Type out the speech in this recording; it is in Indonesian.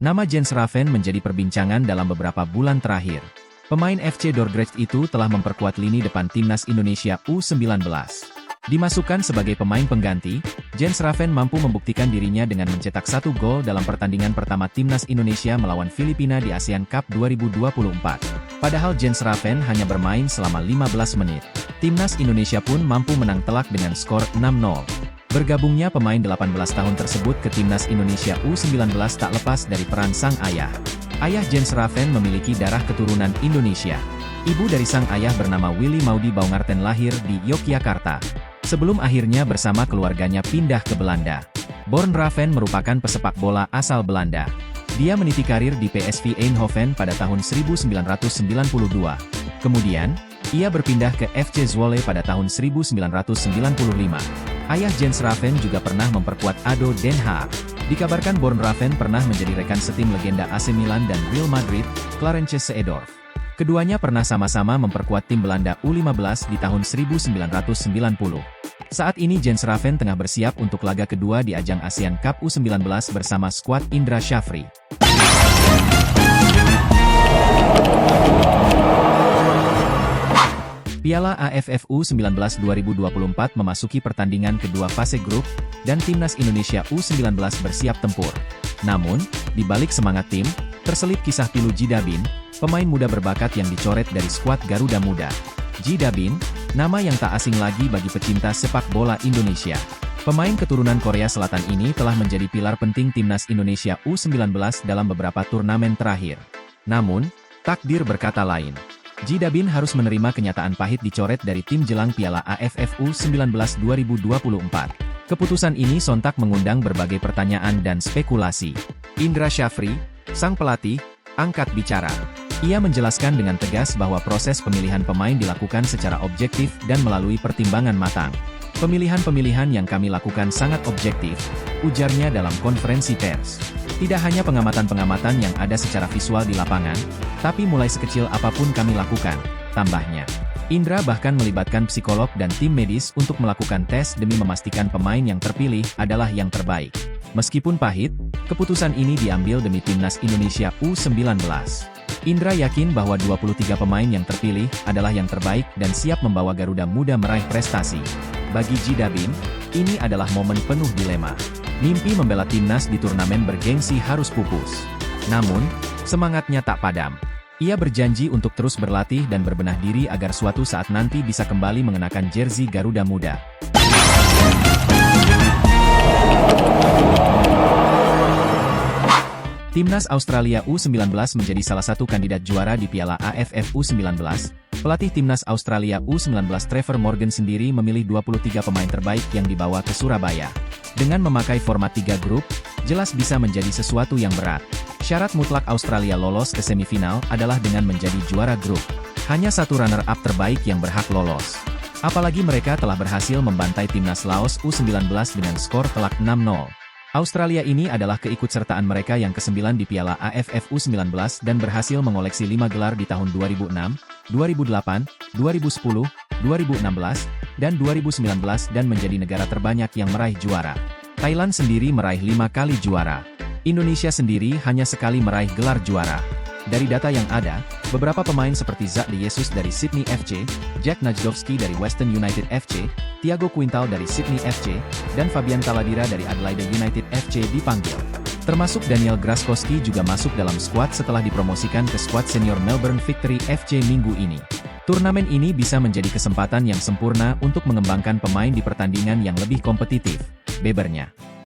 Nama Jens Raven menjadi perbincangan dalam beberapa bulan terakhir. Pemain FC Dordrecht itu telah memperkuat lini depan timnas Indonesia U19. Dimasukkan sebagai pemain pengganti, Jens Raven mampu membuktikan dirinya dengan mencetak 1 gol dalam pertandingan pertama timnas Indonesia melawan Filipina di ASEAN Cup 2024. Padahal Jens Raven hanya bermain selama 15 menit. Timnas Indonesia pun mampu menang telak dengan skor 6-0. Bergabungnya pemain 18 tahun tersebut ke timnas Indonesia U19 tak lepas dari peran sang ayah. Ayah Jens Raven memiliki darah keturunan Indonesia. Ibu dari sang ayah bernama Willy Maudy Baumgarten lahir di Yogyakarta. Sebelum akhirnya bersama keluarganya pindah ke Belanda. Born Raven merupakan pesepak bola asal Belanda. Dia meniti karir di PSV Eindhoven pada tahun 1992. Kemudian, ia berpindah ke FC Zwolle pada tahun 1995. Ayah Jens Raven juga pernah memperkuat ADO Den Haag. Dikabarkan Born Raven pernah menjadi rekan setim legenda AC Milan dan Real Madrid, Clarence Seedorf. Keduanya pernah sama-sama memperkuat tim Belanda U15 di tahun 1990. Saat ini Jens Raven tengah bersiap untuk laga kedua di ajang ASEAN Cup U19 bersama skuad Indra Shafri. Piala AFF U19 2024 memasuki pertandingan kedua fase grup, dan timnas Indonesia U19 bersiap tempur. Namun, di balik semangat tim, terselip kisah pilu Jidabin, pemain muda berbakat yang dicoret dari skuad Garuda Muda. Jidabin, nama yang tak asing lagi bagi pecinta sepak bola Indonesia. Pemain keturunan Korea Selatan ini telah menjadi pilar penting timnas Indonesia U19 dalam beberapa turnamen terakhir. Namun, takdir berkata lain. Jidabin harus menerima kenyataan pahit dicoret dari tim jelang Piala AFF U19 2024. Keputusan ini sontak mengundang berbagai pertanyaan dan spekulasi. Indra Shafri, sang pelatih, angkat bicara. Ia menjelaskan dengan tegas bahwa proses pemilihan pemain dilakukan secara objektif dan melalui pertimbangan matang. Pemilihan-pemilihan yang kami lakukan sangat objektif, ujarnya dalam konferensi pers. Tidak hanya pengamatan-pengamatan yang ada secara visual di lapangan, tapi mulai sekecil apapun kami lakukan, tambahnya. Indra bahkan melibatkan psikolog dan tim medis untuk melakukan tes demi memastikan pemain yang terpilih adalah yang terbaik. Meskipun pahit, keputusan ini diambil demi timnas Indonesia U19. Indra yakin bahwa 23 pemain yang terpilih adalah yang terbaik dan siap membawa Garuda Muda meraih prestasi. Bagi Jidabin, ini adalah momen penuh dilema. Mimpi membela timnas di turnamen bergengsi harus pupus. Namun, semangatnya tak padam. Ia berjanji untuk terus berlatih dan berbenah diri agar suatu saat nanti bisa kembali mengenakan jersey Garuda Muda. Timnas Australia U19 menjadi salah satu kandidat juara di Piala AFF U19. Pelatih Timnas Australia U19 Trevor Morgan sendiri memilih 23 pemain terbaik yang dibawa ke Surabaya. Dengan memakai format 3 grup, jelas bisa menjadi sesuatu yang berat. Syarat mutlak Australia lolos ke semifinal adalah dengan menjadi juara grup. Hanya satu runner-up terbaik yang berhak lolos. Apalagi mereka telah berhasil membantai Timnas Laos U19 dengan skor telak 6-0. Australia ini adalah keikutsertaan mereka yang ke-9 di Piala AFF U19 dan berhasil mengoleksi 5 gelar di tahun 2006, 2008, 2010, 2016, dan 2019 dan menjadi negara terbanyak yang meraih juara. Thailand sendiri meraih 5 kali juara. Indonesia sendiri hanya sekali meraih gelar juara. Dari data yang ada, beberapa pemain seperti Zak de Jesus dari Sydney FC, Jack Najdowski dari Western United FC, Thiago Quintal dari Sydney FC, dan Fabian Taladira dari Adelaide United FC dipanggil. Termasuk Daniel Graskowski juga masuk dalam skuad setelah dipromosikan ke skuad senior Melbourne Victory FC minggu ini. Turnamen ini bisa menjadi kesempatan yang sempurna untuk mengembangkan pemain di pertandingan yang lebih kompetitif, bebernya.